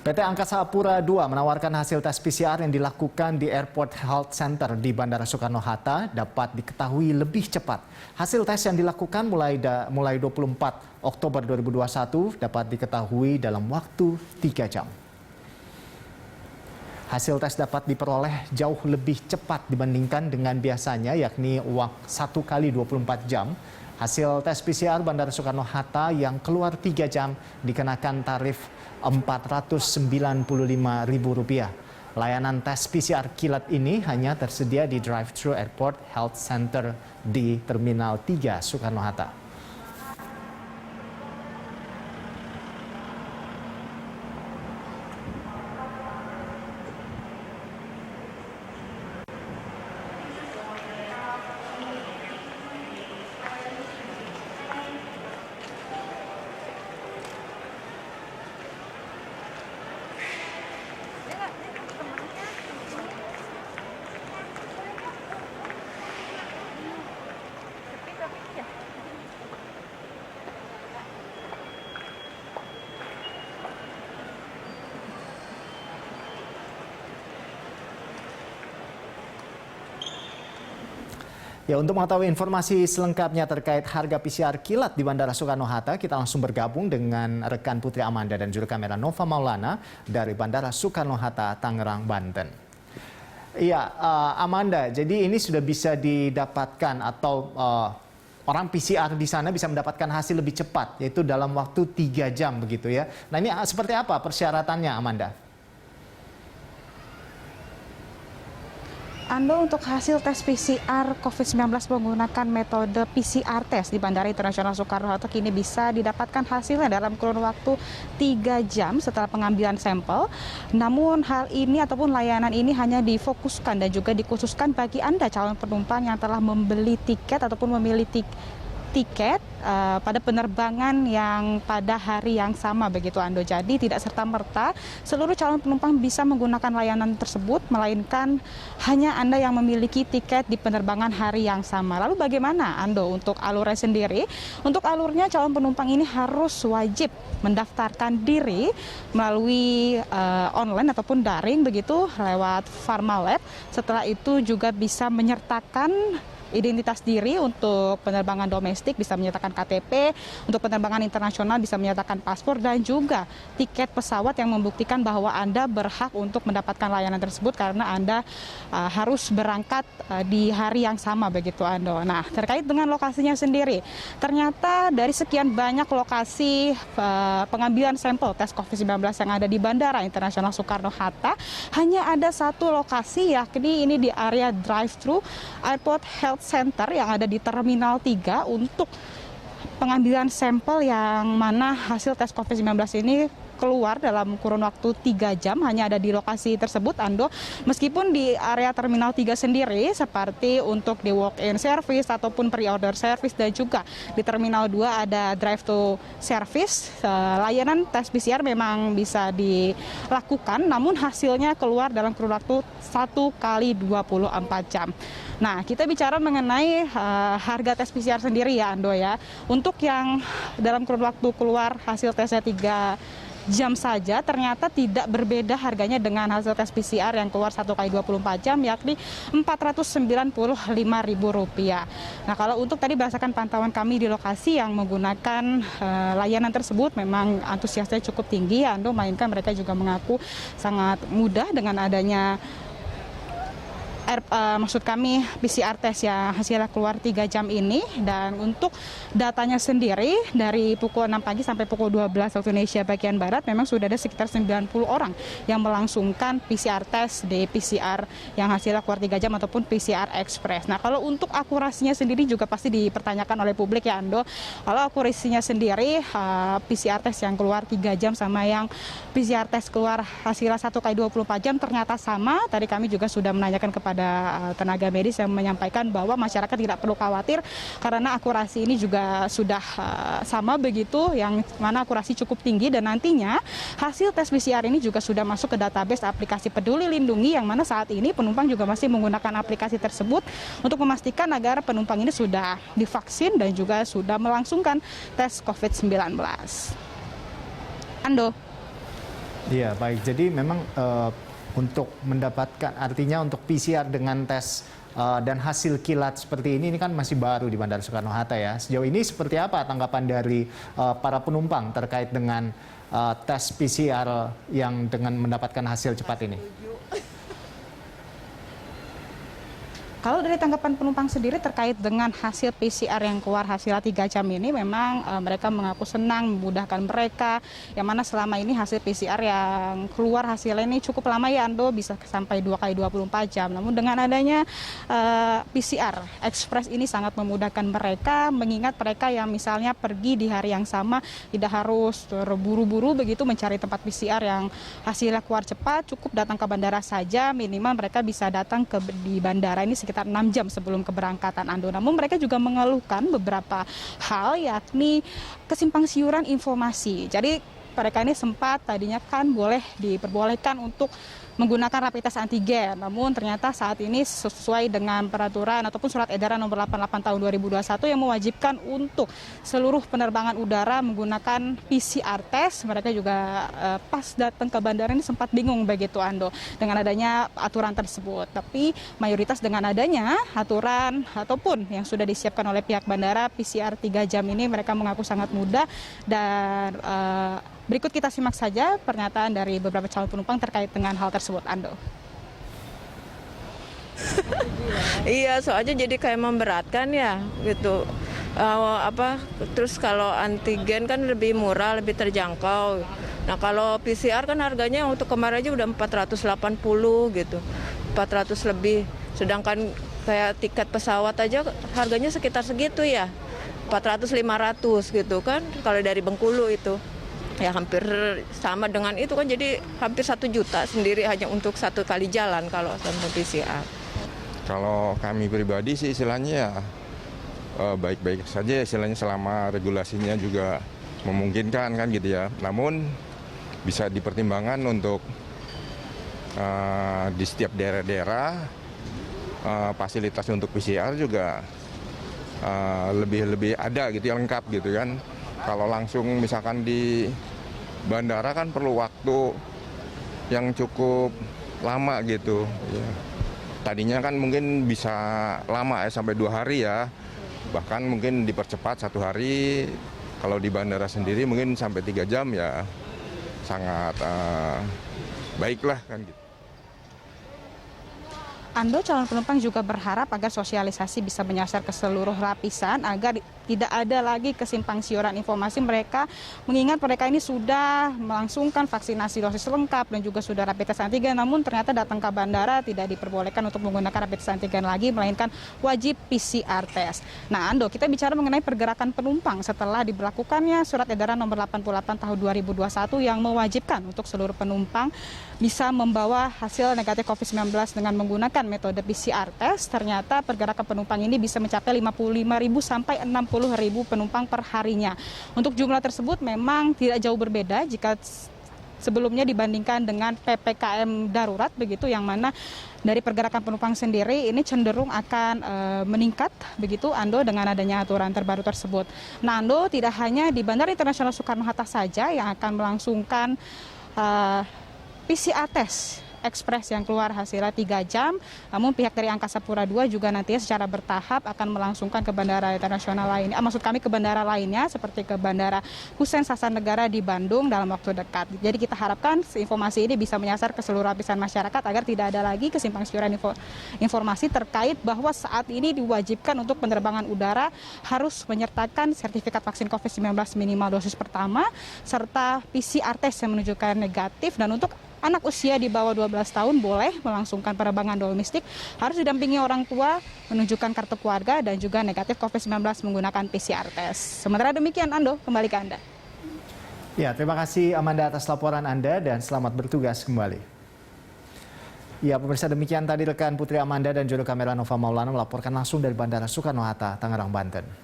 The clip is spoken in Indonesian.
PT Angkasa Pura II menawarkan hasil tes PCR yang dilakukan di Airport Health Center di Bandara Soekarno-Hatta dapat diketahui lebih cepat. Hasil tes yang dilakukan mulai 24 Oktober 2021 dapat diketahui dalam waktu 3 jam. Hasil tes dapat diperoleh jauh lebih cepat dibandingkan dengan biasanya, yakni 1 kali 24 jam. Hasil tes PCR Bandara Soekarno-Hatta yang keluar 3 jam dikenakan tarif Rp495.000. Layanan tes PCR kilat ini hanya tersedia di drive-thru Airport Health Center di Terminal 3 Soekarno-Hatta. Ya, untuk mengetahui informasi selengkapnya terkait harga PCR kilat di Bandara Soekarno-Hatta, kita langsung bergabung dengan rekan Putri Amanda dan juru kamera Nova Maulana dari Bandara Soekarno-Hatta, Tangerang, Banten. Iya, Amanda, jadi ini sudah bisa didapatkan atau orang PCR di sana bisa mendapatkan hasil lebih cepat, yaitu dalam waktu 3 jam begitu ya. Nah, ini seperti apa persyaratannya, Amanda? Ando, untuk hasil tes PCR COVID-19 menggunakan metode PCR test di Bandara Internasional Soekarno-Hatta kini bisa didapatkan hasilnya dalam kurun waktu 3 jam setelah pengambilan sampel. Namun hal ini ataupun layanan ini hanya difokuskan dan juga dikhususkan bagi Anda calon penumpang yang telah membeli tiket ataupun memilih tiket pada penerbangan yang pada hari yang sama begitu, Ando. Jadi tidak serta-merta seluruh calon penumpang bisa menggunakan layanan tersebut, melainkan hanya Anda yang memiliki tiket di penerbangan hari yang sama. Lalu bagaimana, Ando, untuk alurnya sendiri? Untuk alurnya calon penumpang ini harus wajib mendaftarkan diri melalui online ataupun daring begitu lewat Pharmalab. Setelah itu juga bisa menyertakan identitas diri untuk penerbangan domestik, bisa menyatakan KTP, untuk penerbangan internasional bisa menyatakan paspor dan juga tiket pesawat yang membuktikan bahwa Anda berhak untuk mendapatkan layanan tersebut karena Anda harus berangkat di hari yang sama begitu, Ando. Nah, terkait dengan lokasinya sendiri, ternyata dari sekian banyak lokasi pengambilan sampel tes COVID-19 yang ada di Bandara Internasional Soekarno-Hatta, hanya ada satu lokasi, yakni ini di area drive-thru Airport Health Center yang ada di Terminal 3 untuk pengambilan sampel yang mana hasil tes COVID-19 ini keluar dalam kurun waktu 3 jam, hanya ada di lokasi tersebut, Ando. Meskipun di area Terminal 3 sendiri seperti untuk di walk-in service ataupun pre-order service dan juga di Terminal 2 ada drive-thru service, layanan tes PCR memang bisa dilakukan, namun hasilnya keluar dalam kurun waktu 1 kali 24 jam. Nah, kita bicara mengenai harga tes PCR sendiri ya, Ando ya. Untuk yang dalam kurun waktu keluar hasil tesnya 3 jam saja, ternyata tidak berbeda harganya dengan hasil tes PCR yang keluar 1 kali 24 jam, yakni Rp495.000. Nah, kalau untuk tadi berdasarkan pantauan kami di lokasi yang menggunakan layanan tersebut, memang antusiasnya cukup tinggi, Ando, mainkan mereka juga mengaku sangat mudah dengan adanya maksud kami PCR tes yang hasilnya keluar 3 jam ini. Dan untuk datanya sendiri dari pukul 6 pagi sampai pukul 12 waktu Indonesia bagian Barat memang sudah ada sekitar 90 orang yang melangsungkan PCR tes di PCR yang hasilnya keluar 3 jam ataupun PCR Express. Nah, kalau untuk akurasinya sendiri juga pasti dipertanyakan oleh publik ya, Ando. Kalau akurasinya sendiri PCR tes yang keluar 3 jam sama yang PCR tes keluar hasilnya 1 kali 24 jam ternyata sama. Tadi kami juga sudah menanyakan kepada tenaga medis yang menyampaikan bahwa masyarakat tidak perlu khawatir karena akurasi ini juga sudah sama begitu, yang mana akurasi cukup tinggi, dan nantinya hasil tes PCR ini juga sudah masuk ke database aplikasi Peduli Lindungi, yang mana saat ini penumpang juga masih menggunakan aplikasi tersebut untuk memastikan agar penumpang ini sudah divaksin dan juga sudah melangsungkan tes COVID-19. Ando. Iya, baik. Jadi memang untuk mendapatkan, artinya untuk PCR dengan tes dan hasil kilat seperti ini kan masih baru di Bandara Soekarno-Hatta ya. Sejauh ini seperti apa tanggapan dari para penumpang terkait dengan tes PCR yang dengan mendapatkan hasil cepat ini? Kalau dari tanggapan penumpang sendiri terkait dengan hasil PCR yang keluar hasilnya 3 jam ini, memang mereka mengaku senang, memudahkan mereka. Yang mana selama ini hasil PCR yang keluar hasilnya ini cukup lama ya Ando, bisa sampai 2 kali 24 jam. Namun dengan adanya PCR Express ini sangat memudahkan mereka, mengingat mereka yang misalnya pergi di hari yang sama tidak harus terburu-buru begitu mencari tempat PCR yang hasilnya keluar cepat, cukup datang ke bandara saja, minimal mereka bisa datang di bandara ini sekitar 6 jam sebelum keberangkatan Ando. Namun mereka juga mengeluhkan beberapa hal, yakni kesimpang siuran informasi. Jadi mereka ini sempat tadinya kan diperbolehkan untuk menggunakan rapid test antigen. Namun ternyata saat ini sesuai dengan peraturan ataupun surat edaran nomor 88 tahun 2021 yang mewajibkan untuk seluruh penerbangan udara menggunakan PCR test. Mereka juga pas datang ke bandara ini sempat bingung begitu Ando dengan adanya aturan tersebut. Tapi mayoritas dengan adanya aturan ataupun yang sudah disiapkan oleh pihak bandara PCR 3 jam ini mereka mengaku sangat mudah. Dan berikut kita simak saja pernyataan dari beberapa calon penumpang terkait dengan hal tersebut, Ando. Iya, soalnya jadi kayak memberatkan ya, gitu. Terus kalau antigen kan lebih murah, lebih terjangkau. Nah kalau PCR kan harganya untuk kemarin aja udah 480 gitu, 400 lebih. Sedangkan kayak tiket pesawat aja harganya sekitar segitu ya, 400-500 gitu kan, kalau dari Bengkulu itu. Ya hampir sama dengan itu kan, jadi hampir 1 juta sendiri hanya untuk 1 kali jalan kalau sama PCR. Kalau kami pribadi sih istilahnya ya baik-baik saja istilahnya selama regulasinya juga memungkinkan kan gitu ya. Namun bisa dipertimbangkan untuk di setiap daerah-daerah fasilitas untuk PCR juga lebih ada gitu ya, lengkap gitu kan. Kalau langsung misalkan di bandara kan perlu waktu yang cukup lama gitu. Ya. Tadinya kan mungkin bisa lama ya, sampai 2 hari ya. Bahkan mungkin dipercepat 1 hari. Kalau di bandara sendiri mungkin sampai 3 jam ya sangat baiklah kan gitu. Ando, calon penumpang juga berharap agar sosialisasi bisa menyasar ke seluruh lapisan agar tidak ada lagi kesimpang siuran informasi mereka, mengingat mereka ini sudah melangsungkan vaksinasi dosis lengkap dan juga sudah rapid test antigen, namun ternyata datang ke bandara tidak diperbolehkan untuk menggunakan rapid test antigen lagi, melainkan wajib PCR test. Nah Ando, kita bicara mengenai pergerakan penumpang setelah diberlakukannya surat edaran nomor 88 tahun 2021 yang mewajibkan untuk seluruh penumpang bisa membawa hasil negatif COVID-19 dengan menggunakan metode PCR test. Ternyata pergerakan penumpang ini bisa mencapai 55.000 sampai 60.000 penumpang per harinya. Untuk jumlah tersebut memang tidak jauh berbeda jika sebelumnya dibandingkan dengan PPKM darurat begitu, yang mana dari pergerakan penumpang sendiri ini cenderung akan meningkat begitu Ando dengan adanya aturan terbaru tersebut. Nah Ando, tidak hanya di Bandara Internasional Soekarno-Hatta saja yang akan melangsungkan PCR test Express yang keluar hasilnya 3 jam, namun pihak dari Angkasa Pura II juga nantinya secara bertahap akan melangsungkan ke bandara internasional lainnya, maksud kami ke bandara lainnya seperti ke Bandara Hussein Sastra di Bandung dalam waktu dekat. Jadi kita harapkan informasi ini bisa menyasar ke seluruh lapisan masyarakat agar tidak ada lagi kesimpang siuran informasi terkait bahwa saat ini diwajibkan untuk penerbangan udara harus menyertakan sertifikat vaksin COVID-19 minimal dosis pertama serta PCR test yang menunjukkan negatif, dan untuk anak usia di bawah 12 tahun boleh melangsungkan penerbangan domestik, harus didampingi orang tua, menunjukkan kartu keluarga dan juga negatif COVID-19 menggunakan PCR test. Sementara demikian Ando, kembali ke Anda. Ya, terima kasih Amanda atas laporan Anda dan selamat bertugas kembali. Ya, pemirsa, demikian tadi rekan Putri Amanda dan juru kamera Nova Maulana melaporkan langsung dari Bandara Soekarno-Hatta, Tangerang, Banten.